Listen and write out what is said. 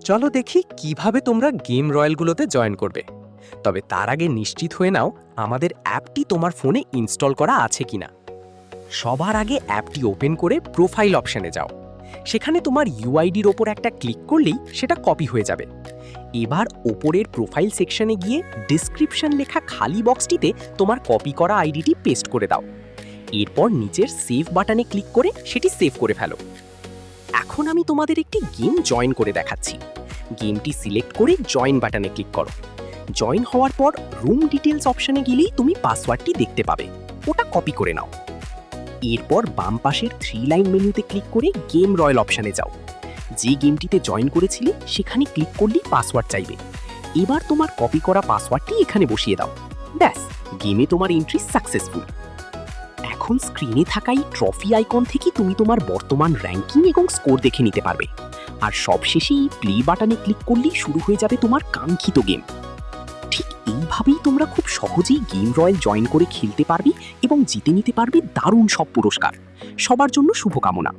চলো দেখি কিভাবে তোমরা গেম রয়্যালগুলোতে জয়েন করবে। তবে তার আগে নিশ্চিত হয়ে নাও আমাদের অ্যাপটি তোমার ফোনে ইনস্টল করা আছে কিনা। সবার আগে অ্যাপটি ওপেন করে প্রোফাইল অপশানে যাও। সেখানে তোমার ইউআইডির ওপর একটা ক্লিক করলেই সেটা কপি হয়ে যাবে। এবার ওপরের প্রোফাইল সেকশনে গিয়ে ডিসক্রিপশন লেখা খালি বক্সটিতে তোমার কপি করা আইডিটি পেস্ট করে দাও। এরপর নিচের সেভ বাটনে ক্লিক করে সেটি সেভ করে ফেলো। এখন আমি তোমাদের একটি গেম জয়েন করে দেখাচ্ছি। গেমটি সিলেক্ট করে জয়েন বাটনে ক্লিক করো। জয়েন হওয়ার পর রুম ডিটেলস অপশনে গেলেই তুমি পাসওয়ার্ডটি দেখতে পাবে, ওটা কপি করে নাও। এরপর বাম পাশের 3 লাইন মেনুতে ক্লিক করে গেম রয়্যাল অপশনে যাও। যে গেমটিতে জয়েন করেছিলে সেখানে ক্লিক করলেই পাসওয়ার্ড চাইবে। এবার তোমার কপি করা পাসওয়ার্ডটি এখানে বসিয়ে দাও। ব্যাস, গেমে তোমার এন্ট্রি সাকসেসফুল। এখন স্ক্রিনে থাকা এই ট্রফি আইকন থেকে তুমি তোমার বর্তমান র্যাঙ্কিং এবং স্কোর দেখে নিতে পারবে। আর সবশেষে এই প্লে বাটনে ক্লিক করলেই শুরু হয়ে যাবে তোমার কাঙ্ক্ষিত গেম। ঠিক এইভাবেই তোমরা খুব সহজেই গেম রয়্যাল জয়েন করে খেলতে পারবে এবং জিতে নিতে পারবে দারুণ সব পুরস্কার। সবার জন্য শুভকামনা।